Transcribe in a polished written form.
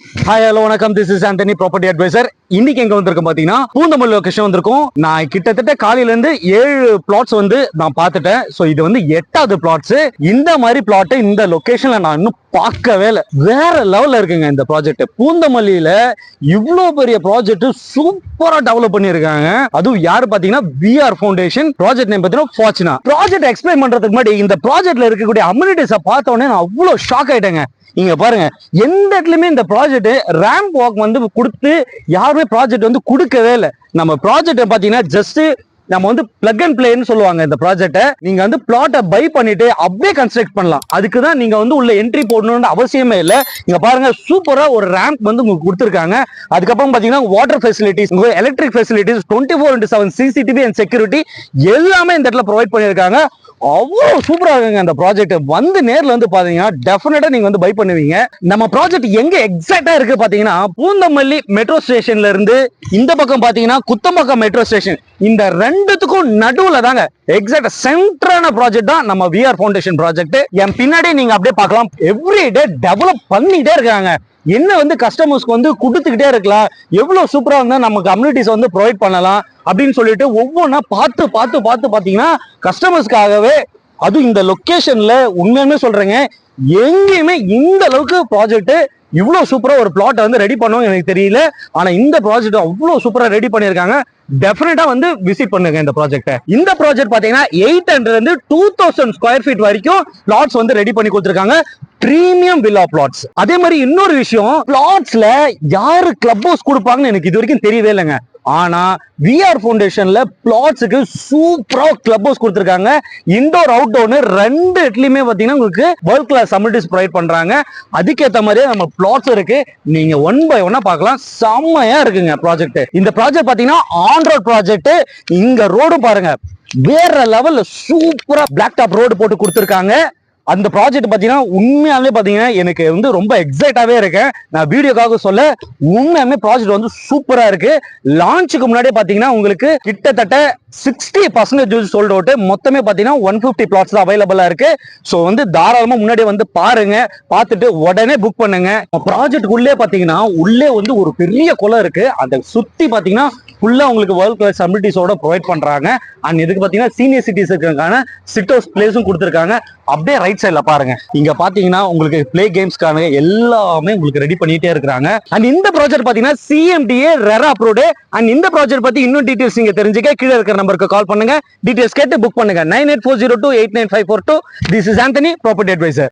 Hi hello வணக்கம், this is Antony property advisor. இன்னைக்கு எங்க வந்திருக்கோம் பாத்தீங்கன்னா பூந்தமல்லி லொகேஷன் வந்திருக்கும். நான் கிட்டத்தட்ட காலையில இருந்து 7 பிளாட்ஸ் வந்து நான் பார்த்துட்டேன். சோ இது வந்து 8வது பிளாட்ஸ். இந்த மாதிரி பிளாட் இந்த லொகேஷன்ல நான் இன்னும் பார்க்கவே இல்லை. வேற லெவல்ல இருக்குங்க இந்த ப்ராஜெக்ட். பூந்தமல்லியில இவ்வளவு பெரிய ப்ராஜெக்ட் சூப்பரா டெவலப் பண்ணிருக்காங்க. அதுவும் யாரு பாத்தீங்கன்னா VR ஃபவுண்டேஷன். ப்ராஜெக்ட் நேம் பாத்தீங்கன்னா ஃபார்ச்சுனா. ப்ராஜெக்ட் எக்ஸ்பிளைன் பண்றதுக்கு முன்னாடி இந்த ப்ராஜெக்ட்ல இருக்கக்கூடிய அம்யூனிட்டிஸை பார்த்த உடனே நான் அவ்வளவு ஷாக் ஆயிட்டேங்க. இங்க பாருங்க, எந்த இடத்துலயுமே இந்த ப்ராஜெக்ட் ரேம்ப் வாக் வந்து கொடுத்து யாருமே ப்ராஜெக்ட் வந்து கொடுக்கவே இல்லை. நம்ம ப்ராஜெக்ட் பாத்தீங்கன்னா ஜஸ்ட் நம்ம வந்து பிளக் அண்ட் பிளேன்னு சொல்லுவாங்க. இந்த ப்ராஜெக்ட்டை நீங்க வந்து பிளாட்டை பை பண்ணிட்டு அப்படியே கன்ஸ்ட்ரக்ட் பண்ணலாம். அதுக்கு தான் நீங்க வந்து உள்ள என்ட்ரி போடணும்னு அவசியமே இல்லை. இங்க பாருங்க, சூப்பரா ஒரு ரேம்ப் வந்து உங்களுக்கு கொடுத்துருக்காங்க. அதுக்கப்புறம் பாத்தீங்கன்னா water facilities, electric facilities, 24/7 CCTV and security எல்லாமே இந்த இடத்துல ப்ரொவைட் பண்ணிருக்காங்க. அவ்வளவு சூப்பரா இருக்குங்க இந்த ப்ராஜெக்ட். வந்து நேர்ல வந்து பாத்தீங்கன்னா டெஃபினட்டா நீங்க வந்து பை பண்ணுவீங்க. நம்ம ப்ராஜெக்ட் எங்க எக்ஸாக்டா இருக்கு பாத்தீங்கன்னா பூந்தமல்லி மெட்ரோ ஸ்டேஷன்ல இருந்து இந்த பக்கம் பாத்தீங்கன்னா குத்தம்பக்கம் மெட்ரோ ஸ்டேஷன், இந்த ரெண்டுத்துக்கும் நடுவுல தாங்க எக்ஸாக்ட் சென்டரான ப்ராஜெக்ட் தான் நம்ம VR ஃபவுண்டேஷன் ப்ராஜெக்ட். என் பின்னாடி நீங்க அப்படியே பார்க்கலாம், எவ்ரிடே டெவலப் பண்ணிட்டே இருக்காங்க. என்ன வந்து கஸ்டமர்ஸ்க்கு வந்து கொடுத்துக்கிட்டே இருக்கலாம், எவ்வளவு சூப்பரா இருந்தா நம்ம கம்யூனிட்டிஸ் வந்து ப்ரொவைட் பண்ணலாம் அப்படின்னு சொல்லிட்டு ஒவ்வொன்றா பார்த்து பார்த்து பார்த்து பார்த்தீங்கன்னா கஸ்டமர்ஸ்க்காகவே, அதுவும் இந்த லொக்கேஷன்ல உண்மையுமே சொல்றேங்க, எங்கேயுமே இந்த அளவுக்கு ப்ராஜெக்ட் இவ்வளவு சூப்பரா ஒரு பிளாட் வந்து ரெடி பண்ணுவோம் எனக்கு தெரியல. ஆனா இந்த ப்ராஜெக்ட் அவ்வளவு சூப்பரா ரெடி பண்ணிருக்காங்க. டெஃபினட்டா வந்து விசிட் பண்ணுங்க இந்த ப்ராஜெக்ட். இந்த ப்ராஜெக்ட் பாத்தீங்கன்னா 800 இருந்து 2000 ஸ்கொயர் ஃபீட் வரைக்கும் பிளாட்ஸ் வந்து ரெடி பண்ணி கொடுத்துருக்காங்க. Premium villa flats. அதே மாதிரி இன்னொரு விஷயம், பிளாட்ஸ்ல யாரு கிளப் ஹவுஸ் கொடுப்பாங்கன்னு எனக்கு இது வரைக்கும் தெரியவே இல்லைங்க. ஆனா VR ஃபவுண்டேஷன்ல பிளாட்ஸுக்கு சூப்பரா கிளப் ஹவுஸ் கொடுத்துருக்காங்க. இன்டோர் அவுட்டோர்னு ரெண்டு இடத்துலயுமே பாத்தீங்கன்னா உங்களுக்கு வேர்ல்ட் கிளாஸ் அம்யூனிட்டிஸ் ப்ரொவைட் பண்றாங்க. அதுக்கேற்ற மாதிரியே நம்ம பிளாட்ஸ் இருக்கு. நீங்க ஒன் பை ஒன்னா பார்க்கலாம். செம்மையா இருக்குங்க ப்ராஜெக்ட். இந்த ப்ராஜெக்ட் பாத்தீங்கன்னா ஆன் ரோட் ப்ராஜெக்ட். இங்க ரோடு பாருங்க, வேற லெவல்ல சூப்பரா பிளாக் டாப் ரோடு போட்டு கொடுத்துருக்காங்க. அந்த ப்ராஜெக்ட் பாத்தீங்கன்னா உண்மையாவே பாத்தீங்கன்னா எனக்கு வந்து ரொம்ப எக்ஸைட்டாவே இருக்கேன். நான் வீடியோக்காக சொல்ல, உண்மையாவே ப்ராஜெக்ட் வந்து சூப்பரா இருக்கு. லான்ச்சுக்கு முன்னாடியே பாத்தீங்கன்னா உங்களுக்கு கிட்டத்தட்ட 60% சோல்ட் அவுட். மொத்தமே பாத்தீங்கன்னா 150 பிளாட்ஸ் தான் அவைலபிளா இருக்கு. சோ வந்து தாராளமா முன்னாடி வந்து பாருங்க, பார்த்துட்டு உடனே புக் பண்ணுங்க. ப்ராஜெக்ட் உள்ளே பாத்தீங்கன்னா உள்ளே வந்து ஒரு பெரிய குளம் இருக்கு. அதை சுத்தி பாத்தீங்கன்னா ஃபுல்லா உங்களுக்கு வேர்ல்ட் கிளாஸ் அம்யூனிட்டிஸோட ப்ரொவைட் பண்றாங்க. அண்ட் இதுக்கு பாத்தீங்கன்னா சீனியர் சிட்டிசனுக்கான சிட் ஹவுஸ் பிளேஸும் கொடுத்துருக்காங்க. அப்படியே ரைட் சைட்ல பாருங்க, இங்க பாத்தீங்கன்னா உங்களுக்கு பிளே கேம்ஸ்க்கான எல்லாமே உங்களுக்கு ரெடி பண்ணிட்டே இருக்காங்க. அண்ட் இந்த ப்ராஜெக்ட் பாத்தீங்கன்னா CMDA ரெரா அப்ரூவ்டு. அண்ட் இந்த ப்ராஜெக்ட் பத்தி இன்னும் டீடைல்ஸ் நீங்க தெரிஞ்சுக்க கீழே இருக்கிற நம்பருக்கு கால் பண்ணுங்க. டீடைல்ஸ் கேட்டு புக் பண்ணுங்க. 9840289542. This is Antony property advisor.